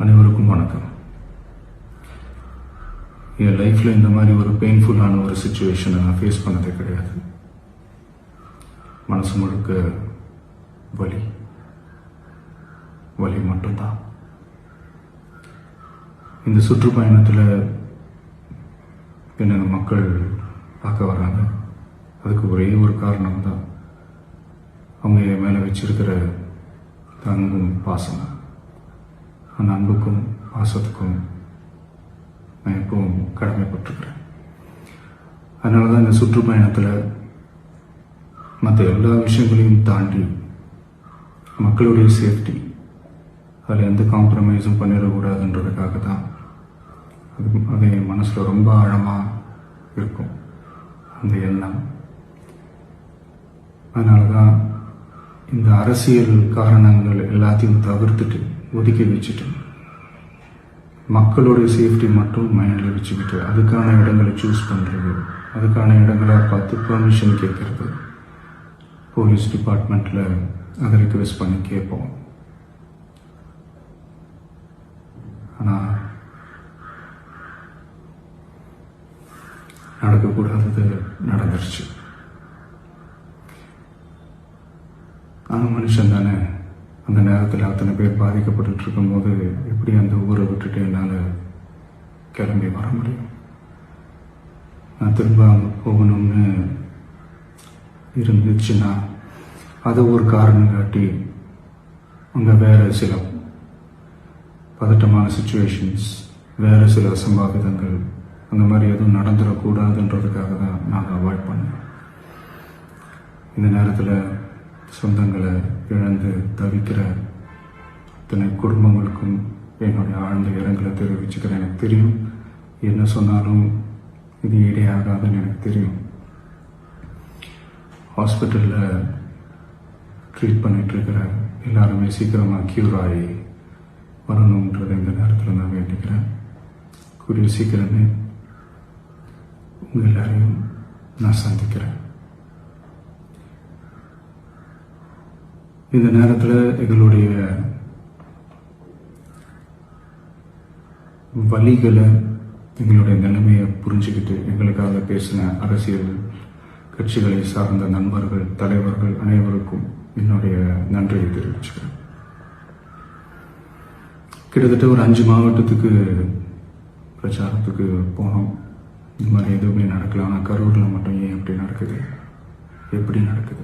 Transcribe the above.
அனைவருக்கும் வணக்கம். என் லைஃப்பில் இந்த மாதிரி ஒரு பெயின்ஃபுல்லான ஒரு சுச்சுவேஷனை நான் ஃபேஸ் பண்ணதே கிடையாது. மனசு முழுக்க வலி வலி மட்டும்தான். இந்த சுற்றுப்பயணத்தில் என்ன மக்கள் பார்க்க வராங்க. அதுக்கு ஒரே ஒரு காரணம் தான், அவங்க என் மேலே வச்சிருக்கிற அன்பும் பாசம். அந்த அன்புக்கும் பாசத்துக்கும் நான் எப்பவும் கடமைப்பட்டிருக்கிறேன். அதனால தான் இந்த சுற்றுப்பயணத்தில் மற்ற எல்லா விஷயங்களையும் தாண்டி மக்களுடைய சேஃப்டி, அதில் எந்த காம்ப்ரமைஸும் பண்ணிடக்கூடாதுன்றதுக்காக தான் அது என் மனசில் ரொம்ப ஆழமாக இருக்கும் அந்த எண்ணம். அதனால தான் இந்த அரசியல் காரணங்கள் எல்லாத்தையும் தவிர்த்துட்டு ஒதுக்கி வச்சுட்டு மக்களுடைய சேஃப்டி மட்டும் மைண்டில் வச்சுக்கிட்டு அதுக்கான இடங்களை சூஸ் பண்ணுறது, அதுக்கான இடங்களை பார்த்து பெர்மிஷன் கேட்கறது, போலீஸ் டிபார்ட்மெண்ட்டில் அதை ரிக்வெஸ்ட் பண்ணி கேட்போம். ஆனால் நடக்கக்கூடாதது நடந்துருச்சு. நான் மனுஷன் தானே. அந்த நேரத்தில் அத்தனை பேர் பாதிக்கப்பட்டு இருக்கும்போது எப்படி அந்த ஊரை விட்டுட்டு என்னால் கிளம்பி வர முடியும்? நான் திரும்ப அங்கே போகணும்னு இருந்துச்சுன்னா அதை ஒரு காரணம் காட்டி அங்கே வேறு சில பதட்டமான சுச்சுவேஷன்ஸ், வேறு சில அசம்பாவிதங்கள் அந்த மாதிரி எதுவும் நடந்துடக்கூடாதுன்றதுக்காக தான் நான் அவாய்ட் பண்ணேன். இந்த நேரத்தில் சொந்தங்களை இழந்து தவிக்கிற அத்தனை குடும்பங்களுக்கும் என்னுடைய ஆழ்ந்த இரங்கலை தெரிவிச்சுக்கிறேன். எனக்கு தெரியும், என்ன சொன்னாலும் இது ஈடையாகாதுன்னு எனக்கு தெரியும். ஹாஸ்பிட்டலில் ட்ரீட் பண்ணிகிட்ருக்கிற எல்லாருமே சீக்கிரமாக க்யூர் ஆகி வரணுன்றது இந்த நேரத்தில் நான் வேண்டிக்கிறேன். கூடிய சீக்கிரமே உங்கள் எல்லாரையும் நான் சந்திக்கிறேன். இந்த நேரத்தில் எங்களுடைய வலிகளை, எங்களுடைய நிலைமையை புரிஞ்சுக்கிட்டு எங்களுக்காக பேசின அரசியல் கட்சிகளை சார்ந்த நண்பர்கள், தலைவர்கள் அனைவருக்கும் என்னுடைய நன்றியை தெரிவிச்சுக்கிறேன். கிட்டத்தட்ட ஒரு 5 மாவட்டத்துக்கு பிரச்சாரத்துக்கு போனோம். இந்த மாதிரி எதுவுமே நடக்கல. ஆனால் கரூரில் மட்டும் ஏன் எப்படி நடக்குது, எப்படி நடக்குது?